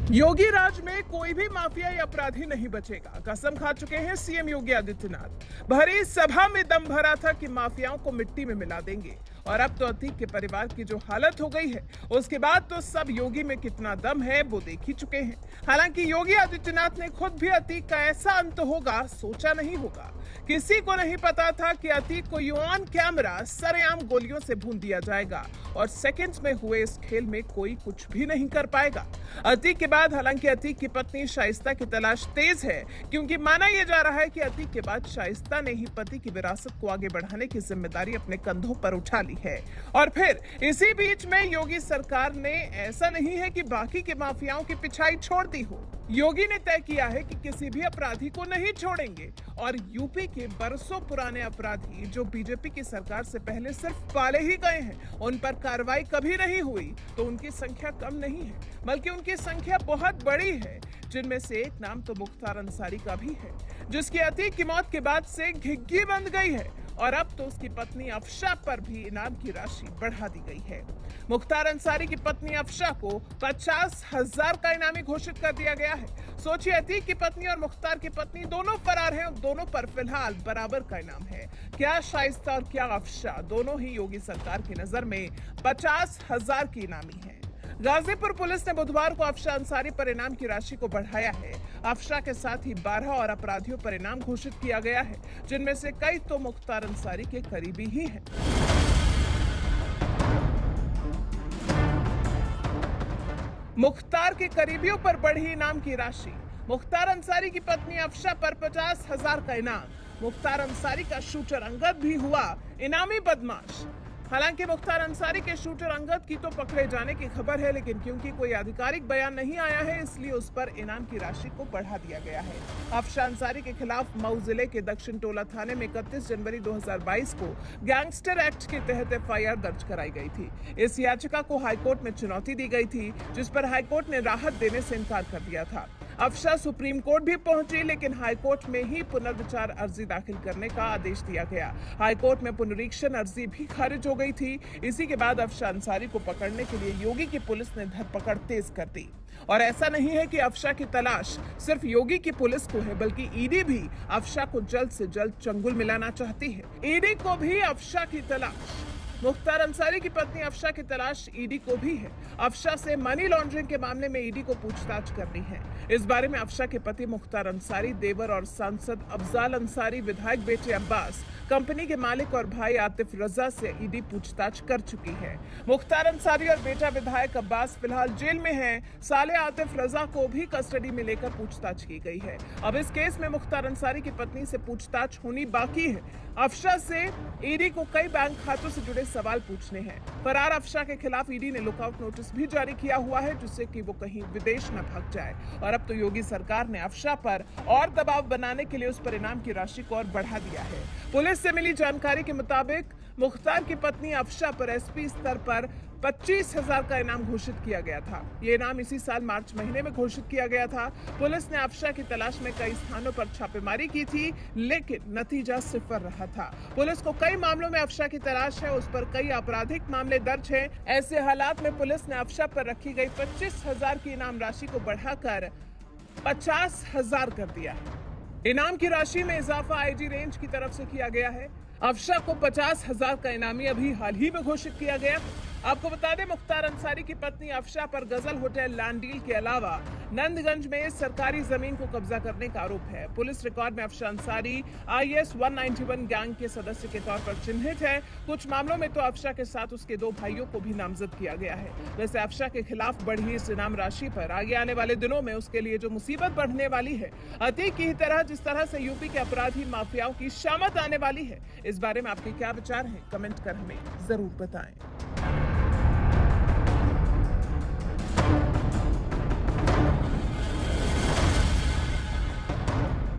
योगी राज में कोई भी माफिया या अपराधी नहीं बचेगा, कसम खा चुके हैं सीएम योगी आदित्यनाथ। भरी सभा में दम भरा था कि माफियाओं को मिट्टी में मिला देंगे और अब तो अतीक के परिवार की जो हालत हो गई है उसके बाद तो सब योगी में कितना दम है वो देख ही चुके हैं। हालांकि योगी आदित्यनाथ ने खुद भी अतीक का ऐसा अंत होगा सोचा नहीं होगा। किसी को नहीं पता था कि अतीक को ऑन कैमरा सरेआम गोलियों से भून दिया जाएगा और सेकंड्स में हुए इस खेल में कोई कुछ भी नहीं कर पाएगा। अतीक के बाद हालांकि अतीक की पत्नी शाइस्ता की तलाश तेज है, क्योंकि माना यह जा रहा है कि अतीक के बाद शाइस्ता ने ही पति की विरासत को आगे बढ़ाने की जिम्मेदारी अपने कंधों पर उठा ली है। और फिर इसी बीच में योगी सरकार ने ऐसा नहीं है कि बाकी के माफियाओं की पिछाई छोड़ दी हो। योगी ने तय किया है कि किसी भी अपराधी को नहीं छोड़ेंगे और यूपी के बरसों पुराने अपराधी जो बीजेपी की सरकार से पहले सिर्फ पाले ही गए हैं, उन पर कार्रवाई कभी नहीं हुई तो उनकी संख्या कम नहीं है, बल्कि उनकी संख्या बहुत बड़ी है, जिनमें से एक नाम तो मुख्तार अंसारी का भी है, जिसकी अतीक की मौत के बाद से घिग्गी बंद गई है और अब तो उसकी पत्नी अफशा पर भी इनाम की राशि बढ़ा दी गई है। मुख्तार अंसारी की पत्नी अफशा को 50,000 का इनामी घोषित कर दिया गया है। सोचिए, अतीक की पत्नी और मुख्तार की पत्नी दोनों फरार हैं और दोनों पर फिलहाल बराबर का इनाम है। क्या शाइस्ता और क्या अफशा, दोनों ही योगी सरकार की नजर में 50,000 की इनामी है। गाजीपुर पुलिस ने बुधवार को अफशा अंसारी पर इनाम की राशि को बढ़ाया है। अफशा के साथ ही 12 और अपराधियों पर इनाम घोषित किया गया है, जिनमें से कई तो मुख्तार अंसारी के करीबी ही हैं। मुख्तार के करीबियों पर बढ़ी इनाम की राशि। मुख्तार अंसारी की पत्नी अफशा पर 50,000 का इनाम। मुख्तार अंसारी का शूटर अंगद भी हुआ इनामी बदमाश। हालांकि मुख्तार अंसारी के शूटर अंगद की तो पकड़े जाने की खबर है, लेकिन क्योंकि कोई आधिकारिक बयान नहीं आया है इसलिए उस पर इनाम की राशि को बढ़ा दिया गया है। अफशा अंसारी के खिलाफ मऊ जिले के दक्षिण टोला थाने में 31 जनवरी 2022 को गैंगस्टर एक्ट के तहत एफआईआर दर्ज कराई गई थी। इस याचिका को हाईकोर्ट में चुनौती दी गई थी, जिस पर हाईकोर्ट ने राहत देने से इनकार कर दिया था। अफशा सुप्रीम कोर्ट भी पहुंची, लेकिन हाईकोर्ट में ही पुनर्विचार अर्जी दाखिल करने का आदेश दिया गया। हाईकोर्ट में पुनरीक्षण अर्जी भी खारिज हो गई थी। इसी के बाद अफशा अंसारी को पकड़ने के लिए योगी की पुलिस ने धरपकड़ तेज कर दी। और ऐसा नहीं है कि अफशा की तलाश सिर्फ योगी की पुलिस को है, बल्कि ईडी भी अफशा को जल्द से जल्द चंगुल मिलाना चाहती है। ईडी को भी अफशा की तलाश। मुख्तार अंसारी की पत्नी अफशा की तलाश ईडी को भी है। अफशा से मनी लॉन्ड्रिंग के मामले में ईडी को पूछताछ करनी है। इस बारे में अफशा के पति मुख्तार अंसारी, देवर और सांसद अफजाल अंसारी, विधायक बेटे अब्बास, कंपनी के मालिक और भाई आतिफ रजा से ईडी पूछताछ कर चुकी है। मुख्तार अंसारी और बेटा विधायक अब्बास फिलहाल जेल में हैं। साले आतिफ रजा को भी कस्टडी में लेकर पूछताछ की गई है। अब इस केस में मुख्तार अंसारी की पत्नी से पूछताछ होनी बाकी है। अफशा से ईडी को कई बैंक खातों से जुड़े सवाल पूछने हैं। फरार अफशा के खिलाफ ईडी ने लुकआउट नोटिस भी जारी किया हुआ है, जिससे कि वो कहीं विदेश न भाग जाए। और अब तो योगी सरकार ने अफशा पर और दबाव बनाने के लिए उस पर इनाम की राशि को और बढ़ा दिया है। पुलिस से मिली जानकारी के मुताबिक मुख्तार की पत्नी अफशा पर एसपी स्तर पर 25,000 का इनाम घोषित किया गया था। ये इनाम इसी साल मार्च महीने में घोषित किया गया था। पुलिस ने अफशा की तलाश में कई स्थानों पर छापेमारी की थी, लेकिन नतीजा सिफर रहा था। पुलिस को कई मामलों में अफशा की तलाश है, उस पर कई आपराधिक मामले दर्ज हैं। ऐसे हालात में पुलिस ने अफशा पर रखी गई 25,000 की इनाम राशि को बढ़ाकर 50,000 कर दिया है। इनाम की राशि में इजाफा आईजी रेंज की तरफ से किया गया है। अफशा को 50,000 का इनामी अभी हाल ही में घोषित किया गया। आपको बता दें, मुख्तार अंसारी की पत्नी अफशा पर गजल होटल लैंड डील के अलावा नंदगंज में सरकारी जमीन को कब्जा करने का आरोप है। पुलिस रिकॉर्ड में अफशा अंसारी IS 191 गैंग के सदस्य के तौर पर चिन्हित है। कुछ मामलों में तो अफशा के साथ उसके 2 भाइयों को भी नामजद किया गया है। वैसे अफशा के खिलाफ बढ़ी इस इनाम राशि पर आगे आने वाले दिनों में उसके लिए जो मुसीबत बढ़ने वाली है, अतीक की ही तरह जिस तरह से यूपी के अपराधी माफियाओं की शामत आने वाली है, इस बारे में आपके क्या विचार हैं? कमेंट कर हमें जरूर बताएं।